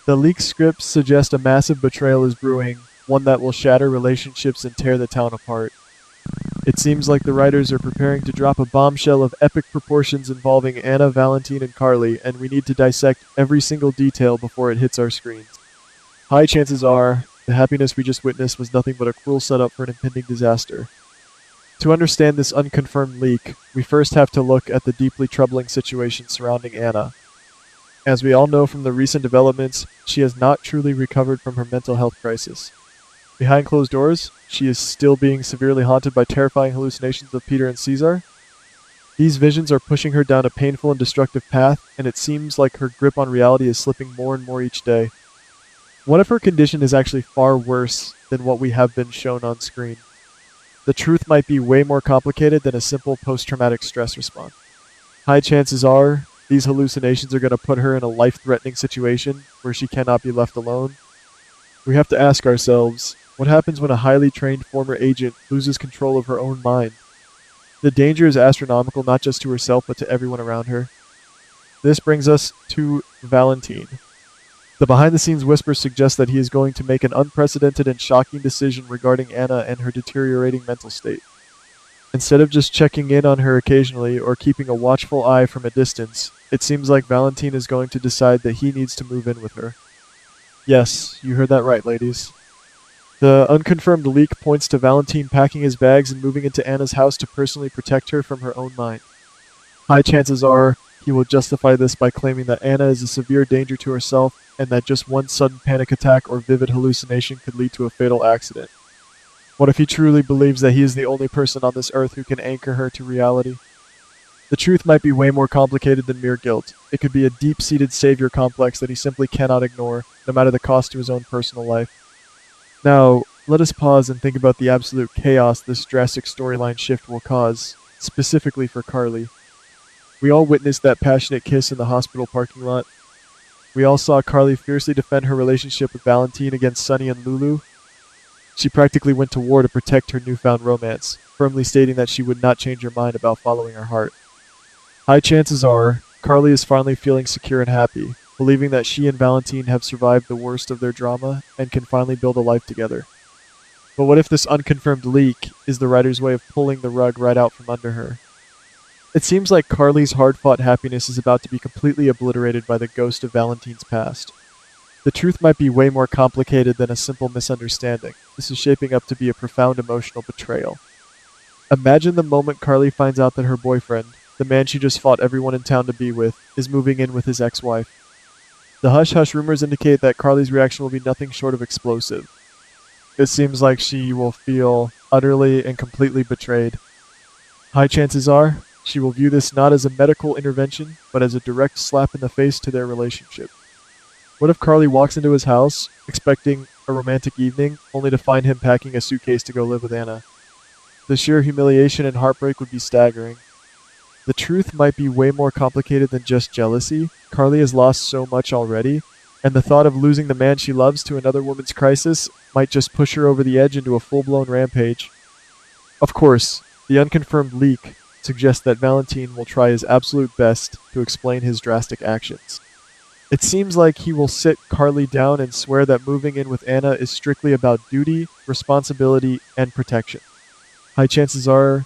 The leaked scripts suggest a massive betrayal is brewing, one that will shatter relationships and tear the town apart. It seems like the writers are preparing to drop a bombshell of epic proportions involving Anna, Valentin, and Carly, and we need to dissect every single detail before it hits our screens. High chances are, the happiness we just witnessed was nothing but a cruel setup for an impending disaster. To understand this unconfirmed leak, we first have to look at the deeply troubling situation surrounding Anna. As we all know from the recent developments, she has not truly recovered from her mental health crisis. Behind closed doors, she is still being severely haunted by terrifying hallucinations of Peter and Caesar. These visions are pushing her down a painful and destructive path, and it seems like her grip on reality is slipping more and more each day. What if her condition is actually far worse than what we have been shown on screen? The truth might be way more complicated than a simple post-traumatic stress response. High chances are, these hallucinations are going to put her in a life-threatening situation where she cannot be left alone. We have to ask ourselves, what happens when a highly trained former agent loses control of her own mind? The danger is astronomical not just to herself but to everyone around her. This brings us to Valentin. The behind-the-scenes whispers suggest that he is going to make an unprecedented and shocking decision regarding Anna and her deteriorating mental state. Instead of just checking in on her occasionally or keeping a watchful eye from a distance, it seems like Valentin is going to decide that he needs to move in with her. Yes, you heard that right, ladies. The unconfirmed leak points to Valentin packing his bags and moving into Anna's house to personally protect her from her own mind. High chances are he will justify this by claiming that Anna is a severe danger to herself and that just one sudden panic attack or vivid hallucination could lead to a fatal accident. What if he truly believes that he is the only person on this earth who can anchor her to reality? The truth might be way more complicated than mere guilt. It could be a deep-seated savior complex that he simply cannot ignore, no matter the cost to his own personal life. Now, let us pause and think about the absolute chaos this drastic storyline shift will cause, specifically for Carly. We all witnessed that passionate kiss in the hospital parking lot. We all saw Carly fiercely defend her relationship with Valentin against Sunny and Lulu. She practically went to war to protect her newfound romance, firmly stating that she would not change her mind about following her heart. High chances are, Carly is finally feeling secure and happy, believing that she and Valentin have survived the worst of their drama and can finally build a life together. But what if this unconfirmed leak is the writer's way of pulling the rug right out from under her? It seems like Carly's hard-fought happiness is about to be completely obliterated by the ghost of Valentin's past. The truth might be way more complicated than a simple misunderstanding. This is shaping up to be a profound emotional betrayal. Imagine the moment Carly finds out that her boyfriend, the man she just fought everyone in town to be with, is moving in with his ex-wife. The hush-hush rumors indicate that Carly's reaction will be nothing short of explosive. It seems like she will feel utterly and completely betrayed. High chances are, she will view this not as a medical intervention, but as a direct slap in the face to their relationship. What if Carly walks into his house, expecting a romantic evening, only to find him packing a suitcase to go live with Anna? The sheer humiliation and heartbreak would be staggering. The truth might be way more complicated than just jealousy. Carly has lost so much already, and the thought of losing the man she loves to another woman's crisis might just push her over the edge into a full-blown rampage. Of course, the unconfirmed leak suggests that Valentin will try his absolute best to explain his drastic actions. It seems like he will sit Carly down and swear that moving in with Anna is strictly about duty, responsibility, and protection. High chances are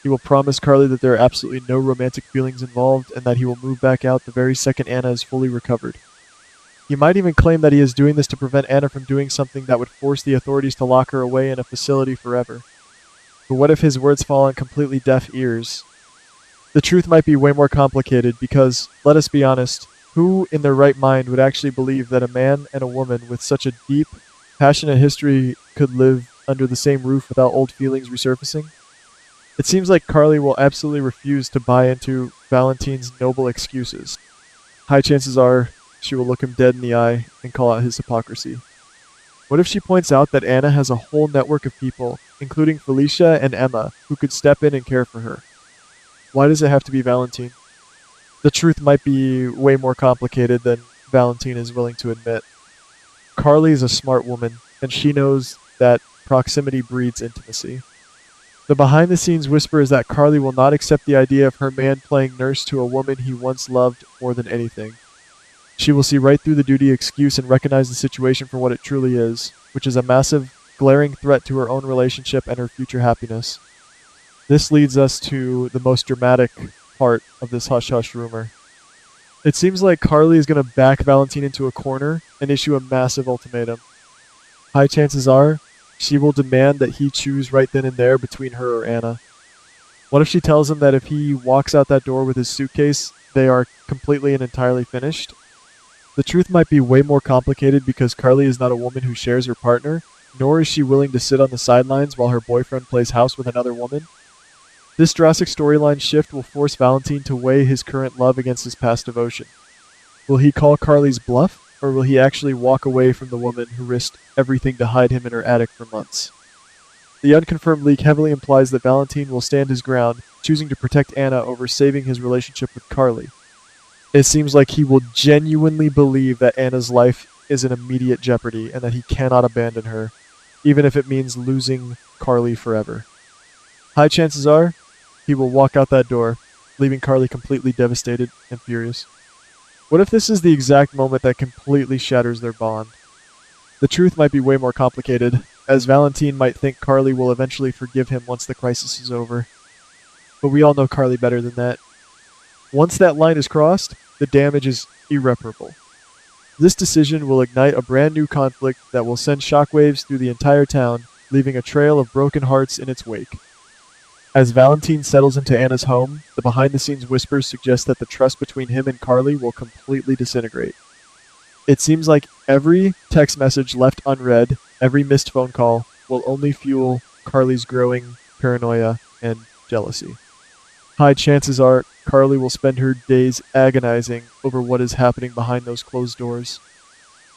he will promise Carly that there are absolutely no romantic feelings involved and that he will move back out the very second Anna is fully recovered. He might even claim that he is doing this to prevent Anna from doing something that would force the authorities to lock her away in a facility forever. But what if his words fall on completely deaf ears? The truth might be way more complicated because, let us be honest, who in their right mind would actually believe that a man and a woman with such a deep, passionate history could live under the same roof without old feelings resurfacing? It seems like Carly will absolutely refuse to buy into Valentin's noble excuses. High chances are she will look him dead in the eye and call out his hypocrisy. What if she points out that Anna has a whole network of people, including Felicia and Emma, who could step in and care for her? Why does it have to be Valentin? The truth might be way more complicated than Valentin is willing to admit. Carly is a smart woman, and she knows that proximity breeds intimacy. The behind-the-scenes whisper is that Carly will not accept the idea of her man playing nurse to a woman he once loved more than anything. She will see right through the duty excuse and recognize the situation for what it truly is, which is a massive, glaring threat to her own relationship and her future happiness. This leads us to the most dramatic part of this hush-hush rumor. It seems like Carly is going to back Valentin into a corner and issue a massive ultimatum. High chances are she will demand that he choose right then and there between her or Anna. What if she tells him that if he walks out that door with his suitcase, they are completely and entirely finished? The truth might be way more complicated because Carly is not a woman who shares her partner, nor is she willing to sit on the sidelines while her boyfriend plays house with another woman. This drastic storyline shift will force Valentin to weigh his current love against his past devotion. Will he call Carly's bluff, or will he actually walk away from the woman who risked everything to hide him in her attic for months? The unconfirmed leak heavily implies that Valentin will stand his ground, choosing to protect Anna over saving his relationship with Carly. It seems like he will genuinely believe that Anna's life is in immediate jeopardy and that he cannot abandon her, even if it means losing Carly forever. High chances are he will walk out that door, leaving Carly completely devastated and furious. What if this is the exact moment that completely shatters their bond? The truth might be way more complicated, as Valentin might think Carly will eventually forgive him once the crisis is over. But we all know Carly better than that. Once that line is crossed, the damage is irreparable. This decision will ignite a brand new conflict that will send shockwaves through the entire town, leaving a trail of broken hearts in its wake. As Valentin settles into Anna's home, the behind-the-scenes whispers suggest that the trust between him and Carly will completely disintegrate. It seems like every text message left unread, every missed phone call, will only fuel Carly's growing paranoia and jealousy. High chances are Carly will spend her days agonizing over what is happening behind those closed doors.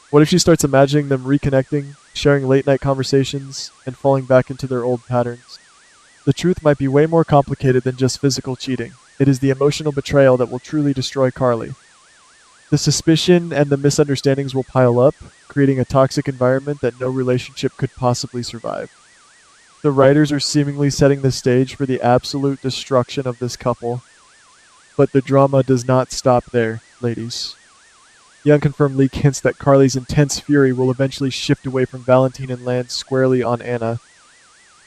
What if she starts imagining them reconnecting, sharing late-night conversations, and falling back into their old patterns? The truth might be way more complicated than just physical cheating. It is the emotional betrayal that will truly destroy Carly. The suspicion and the misunderstandings will pile up, creating a toxic environment that no relationship could possibly survive. The writers are seemingly setting the stage for the absolute destruction of this couple. But the drama does not stop there, ladies. The unconfirmed leak hints that Carly's intense fury will eventually shift away from Valentin and land squarely on Anna.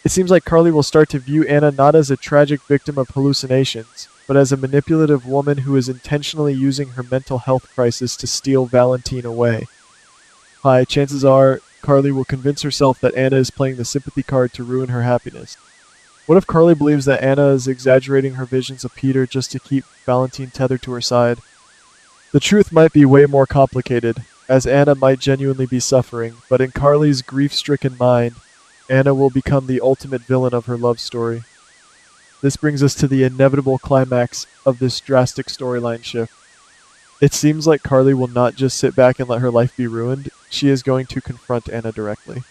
It seems like Carly will start to view Anna not as a tragic victim of hallucinations, but as a manipulative woman who is intentionally using her mental health crisis to steal Valentin away. High chances are Carly will convince herself that Anna is playing the sympathy card to ruin her happiness. What if Carly believes that Anna is exaggerating her visions of Peter just to keep Valentin tethered to her side? The truth might be way more complicated, as Anna might genuinely be suffering, but in Carly's grief-stricken mind, Anna will become the ultimate villain of her love story. This brings us to the inevitable climax of this drastic storyline shift. It seems like Carly will not just sit back and let her life be ruined, she is going to confront Anna directly.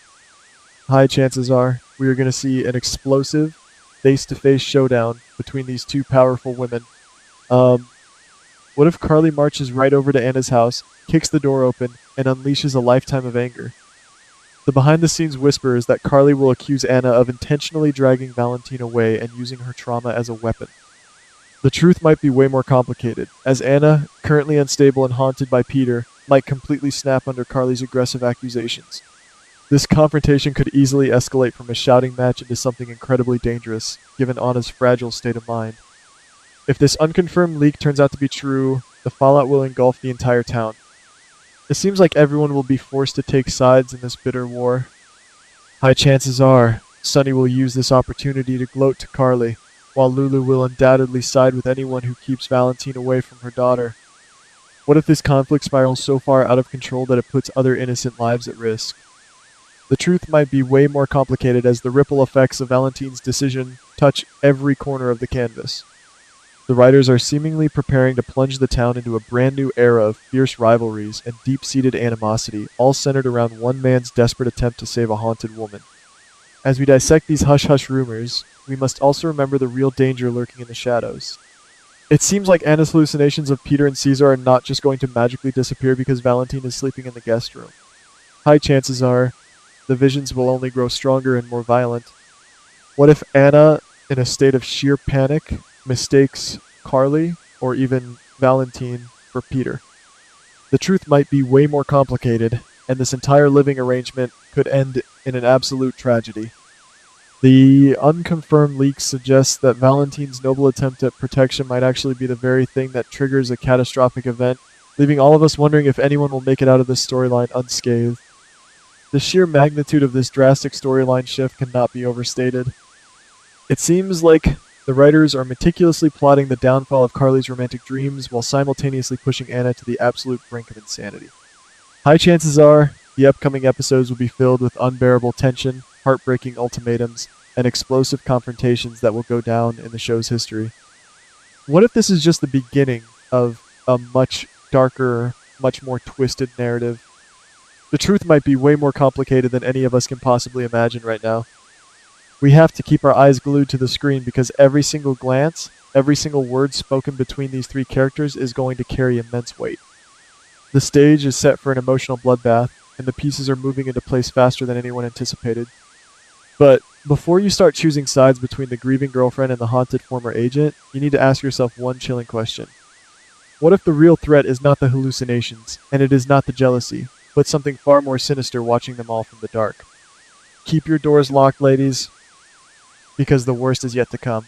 High chances are we are going to see an explosive, face-to-face showdown between these two powerful women. What if Carly marches right over to Anna's house, kicks the door open, and unleashes a lifetime of anger? The behind-the-scenes whisper is that Carly will accuse Anna of intentionally dragging Valentin away and using her trauma as a weapon. The truth might be way more complicated, as Anna, currently unstable and haunted by Peter, might completely snap under Carly's aggressive accusations. This confrontation could easily escalate from a shouting match into something incredibly dangerous, given Anna's fragile state of mind. If this unconfirmed leak turns out to be true, the fallout will engulf the entire town. It seems like everyone will be forced to take sides in this bitter war. High chances are Sunny will use this opportunity to gloat to Carly, while Lulu will undoubtedly side with anyone who keeps Valentin away from her daughter. What if this conflict spirals so far out of control that it puts other innocent lives at risk? The truth might be way more complicated as the ripple effects of Valentin's decision touch every corner of the canvas. The writers are seemingly preparing to plunge the town into a brand new era of fierce rivalries and deep-seated animosity, all centered around one man's desperate attempt to save a haunted woman. As we dissect these hush-hush rumors, we must also remember the real danger lurking in the shadows. It seems like Anna's hallucinations of Peter and Caesar are not just going to magically disappear because Valentin is sleeping in the guest room. High chances are the visions will only grow stronger and more violent. What if Anna, in a state of sheer panic, mistakes Carly or even Valentin for Peter? The truth might be way more complicated, and this entire living arrangement could end in an absolute tragedy. The unconfirmed leaks suggest that Valentin's noble attempt at protection might actually be the very thing that triggers a catastrophic event, leaving all of us wondering if anyone will make it out of this storyline unscathed. The sheer magnitude of this drastic storyline shift cannot be overstated. It seems like the writers are meticulously plotting the downfall of Carly's romantic dreams while simultaneously pushing Anna to the absolute brink of insanity. High chances are the upcoming episodes will be filled with unbearable tension, heartbreaking ultimatums, and explosive confrontations that will go down in the show's history. What if this is just the beginning of a much darker, much more twisted narrative? The truth might be way more complicated than any of us can possibly imagine right now. We have to keep our eyes glued to the screen because every single glance, every single word spoken between these three characters is going to carry immense weight. The stage is set for an emotional bloodbath, and the pieces are moving into place faster than anyone anticipated. But before you start choosing sides between the grieving girlfriend and the haunted former agent, you need to ask yourself one chilling question. What if the real threat is not the hallucinations, and it is not the jealousy, but something far more sinister watching them all from the dark? Keep your doors locked, ladies, because the worst is yet to come.